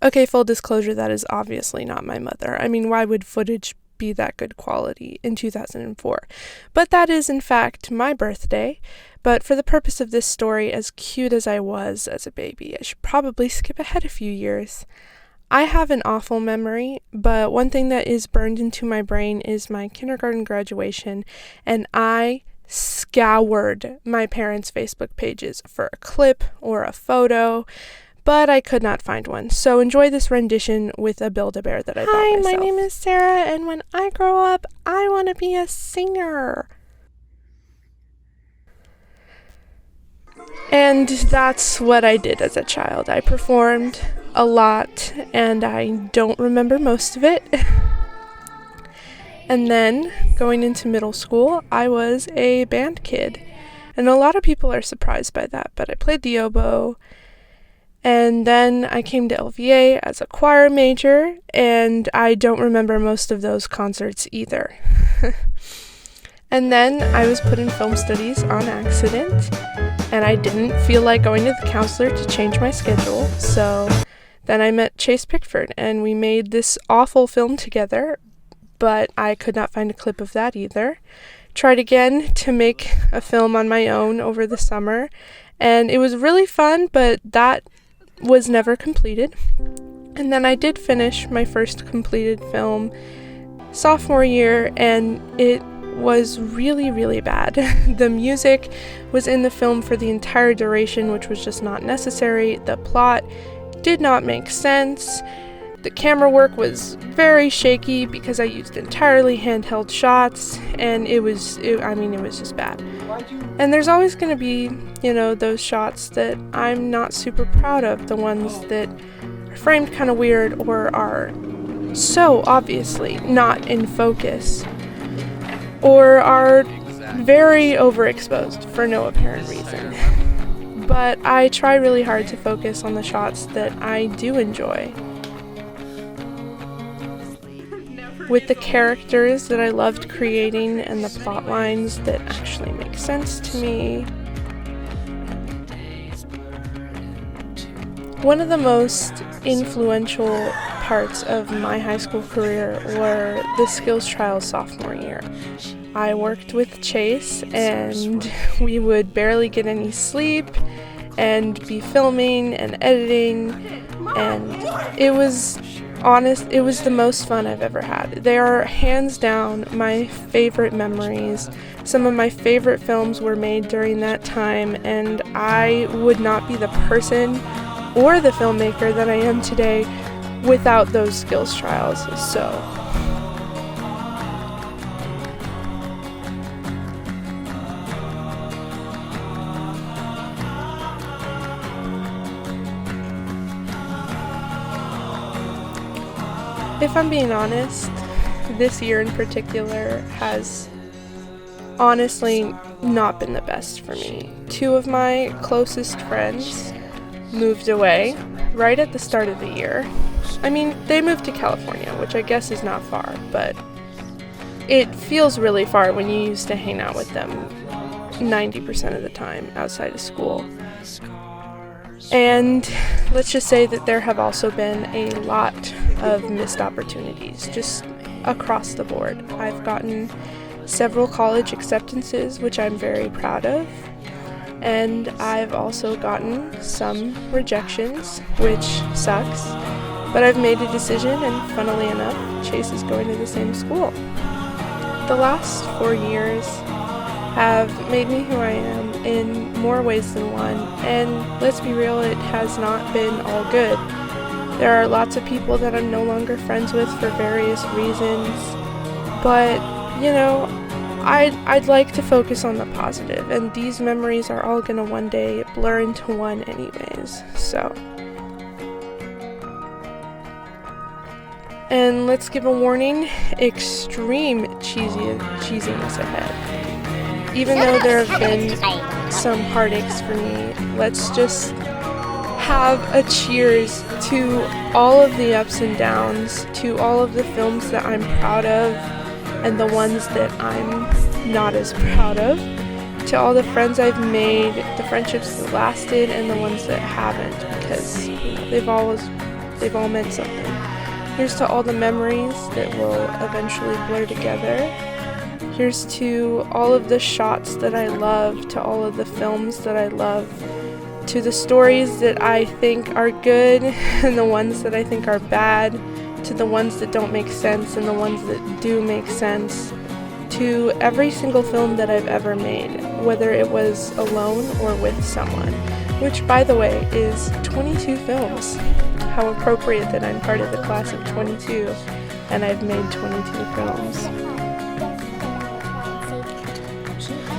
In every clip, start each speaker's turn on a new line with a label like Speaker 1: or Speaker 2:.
Speaker 1: Okay, full disclosure, that is obviously not my mother. I mean, why would footage be that good quality in 2004? But that is, in fact, my birthday. But for the purpose of this story, as cute as I was as a baby, I should probably skip ahead a few years. I have an awful memory, but one thing that is burned into my brain is my kindergarten graduation, and I scoured my parents' Facebook pages for a clip or a photo, but I could not find one. So enjoy this rendition with a Build-A-Bear that I bought myself. Hi, my name is Sarah, and when I grow up, I want to be a singer. And that's what I did as a child. I performed a lot, and I don't remember most of it. And then, going into middle school, I was a band kid. And a lot of people are surprised by that, but I played the oboe. And then I came to LVA as a choir major, and I don't remember most of those concerts either. And then I was put in film studies on accident, and I didn't feel like going to the counselor to change my schedule, so then I met Chase Pickford, and we made this awful film together, but I could not find a clip of that either. Tried again to make a film on my own over the summer, and it was really fun, but that was never completed. And then I did finish my first completed film sophomore year, and it was really, really bad. The music was in the film for the entire duration, which was just not necessary. The plot did not make sense. The camera work was very shaky because I used entirely handheld shots, and it was just bad. And there's always going to be, those shots that I'm not super proud of, the ones that are framed kind of weird or are so obviously not in focus, or are very overexposed for no apparent reason. But I try really hard to focus on the shots that I do enjoy, with the characters that I loved creating and the plot lines that actually make sense to me. One of the most influential parts of my high school career were the skills trials sophomore year. I worked with Chase, and we would barely get any sleep and be filming and editing, and it was the most fun I've ever had. They are hands down my favorite memories. Some of my favorite films were made during that time, and I would not be the person or the filmmaker that I am today without those skills trials. So if I'm being honest, this year in particular has honestly not been the best for me. Two of my closest friends moved away right at the start of the year. I mean, they moved to California, which I guess is not far, but it feels really far when you used to hang out with them 90% of the time outside of school. And let's just say that there have also been a lot of missed opportunities just across the board. I've gotten several college acceptances, which I'm very proud of, and I've also gotten some rejections, which sucks, but I've made a decision, and funnily enough, Chase is going to the same school. The last 4 years have made me who I am in more ways than one, and let's be real, it has not been all good. There are lots of people that I'm no longer friends with for various reasons, but, I'd like to focus on the positive, and these memories are all gonna one day blur into one anyways, so. And let's give a warning, extreme cheesiness ahead. Even though there have been some heartaches for me, let's just have a cheers to all of the ups and downs, to all of the films that I'm proud of and the ones that I'm not as proud of, to all the friends I've made, the friendships that lasted and the ones that haven't, because they've always they've all meant something. Here's to all the memories that will eventually blur together. Here's to all of the shots that I love, to all of the films that I love, to the stories that I think are good and the ones that I think are bad, to the ones that don't make sense and the ones that do make sense, to every single film that I've ever made, whether it was alone or with someone, which, by the way, is 22 films. How appropriate that I'm part of the class of 22 and I've made 22 films.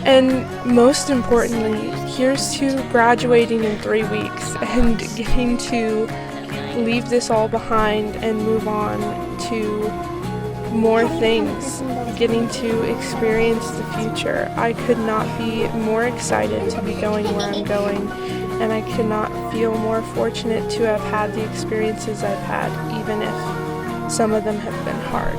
Speaker 1: And most importantly, here's to graduating in 3 weeks and getting to leave this all behind and move on to more things, getting to experience the future. I could not be more excited to be going where I'm going, and I could not feel more fortunate to have had the experiences I've had, even if some of them have been hard.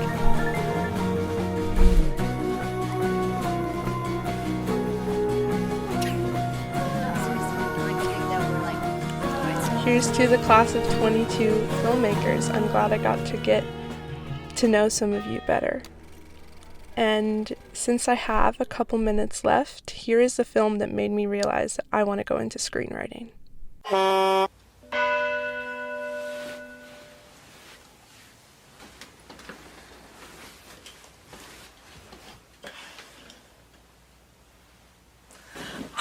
Speaker 1: Here's to the class of 22 filmmakers. I'm glad I got to get to know some of you better. And since I have a couple minutes left, here is the film that made me realize that I want to go into screenwriting.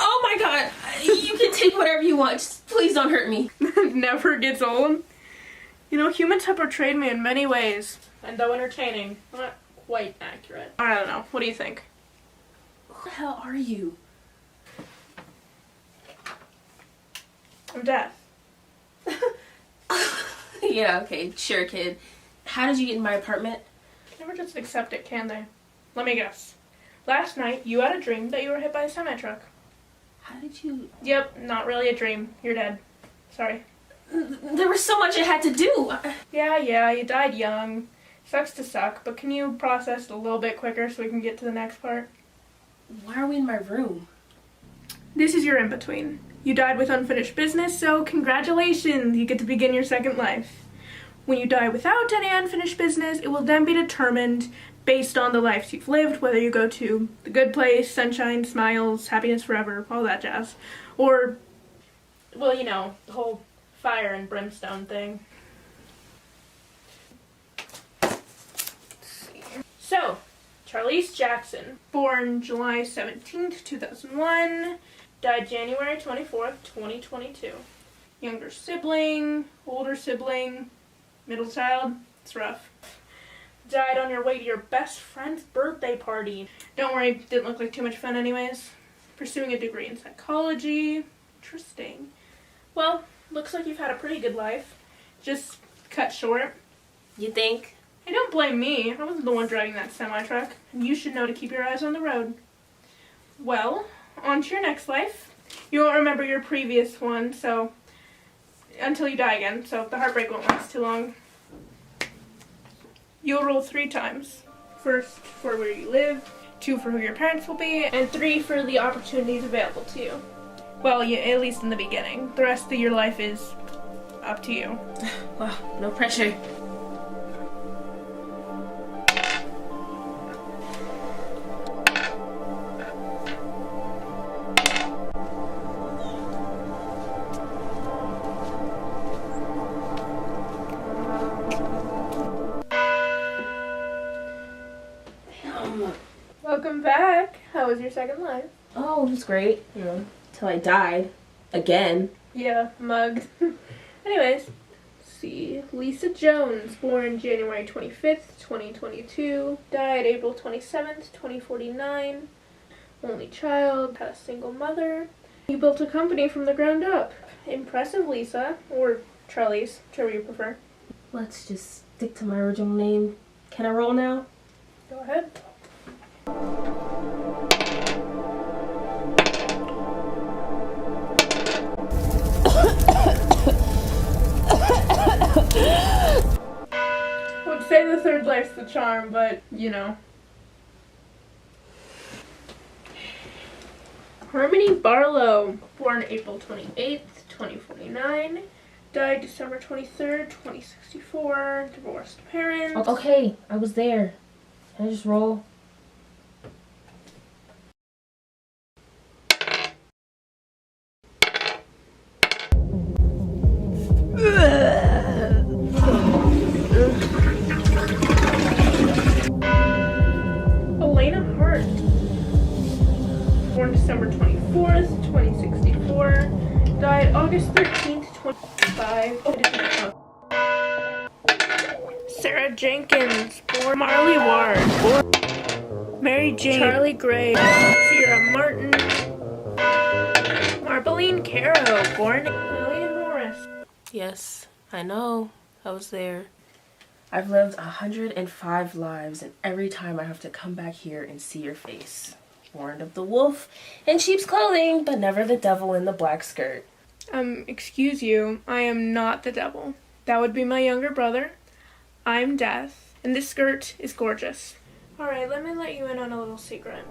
Speaker 2: Oh my god! You can take whatever you want, just please don't hurt me.
Speaker 3: Never gets old. You know, humans have portrayed me in many ways, and though entertaining, not quite accurate. I don't know. What do you think?
Speaker 2: Who the hell are you?
Speaker 3: I'm deaf.
Speaker 2: Yeah, okay, sure, kid. How did you get in my apartment?
Speaker 3: Never just accept it, can they? Let me guess. Last night, you had a dream that you were hit by a semi-truck.
Speaker 2: How did you...
Speaker 3: Yep, not really a dream. You're dead. Sorry.
Speaker 2: There was so much I had to do.
Speaker 3: Yeah, you died young. Sucks to suck, but can you process it a little bit quicker so we can get to the next part?
Speaker 2: Why are we in my room?
Speaker 3: This is your in-between. You died with unfinished business, so congratulations! You get to begin your second life. When you die without any unfinished business, it will then be determined based on the lives you've lived, whether you go to the good place, sunshine, smiles, happiness forever, all that jazz. Or, well, you know, the whole fire and brimstone thing. Let's see. So, Charlize Jackson, born July 17th, 2001, died January 24th, 2022. Younger sibling, older sibling, middle child, it's rough. Died on your way to your best friend's birthday party. Don't worry, didn't look like too much fun anyways. Pursuing a degree in psychology. Interesting. Well, looks like you've had a pretty good life. Just cut short.
Speaker 2: You think?
Speaker 3: Hey, don't blame me. I wasn't the one driving that semi-truck. And you should know to keep your eyes on the road. Well, on to your next life. You won't remember your previous one, so... until you die again, so the heartbreak won't last too long. You'll roll 3 times. First for where you live, 2 for who your parents will be, and 3 for the opportunities available to you. Well, at least in the beginning. The rest of your life is up to you.
Speaker 2: Well, no pressure.
Speaker 3: Welcome back. How was your second life?
Speaker 2: Oh, it was great. You know, till I died. Again.
Speaker 3: Yeah, mugged. Anyways, let's see. Lisa Jones, born January 25th, 2022. Died April 27th, 2049. Only child, had a single mother. You built a company from the ground up. Impressive, Lisa. Or Charlize, whichever you prefer.
Speaker 2: Let's just stick to my original name. Can I roll now?
Speaker 3: Go ahead. Would say the third life's the charm, but you know. Harmony Barlow, born April 28th, 2049, Died December 23rd, 2064. Divorced parents.
Speaker 2: Okay, I was there. Can I just roll?
Speaker 3: Elena Hart. Born December 24th, 2064. Died August 13th, 2025. Sarah Jenkins. Born Marley Ward. Born Mary Jane. Charlie Gray. Sierra Martin. Marbeline Caro. Born Lillian Morris.
Speaker 2: Yes, I know. I was there. I've lived 105 lives, and every time I have to come back here and see your face. Warned of the wolf in sheep's clothing, but never the devil in the black skirt.
Speaker 3: Excuse you, I am not the devil. That would be my younger brother. I'm Death, and this skirt is gorgeous. Alright, let me let you in on a little secret.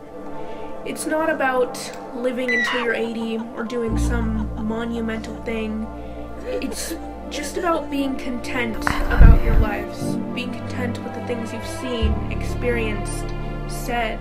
Speaker 3: It's not about living until you're 80 or doing some monumental thing. It's just about being content about your lives. Being content with the things you've seen, experienced, said,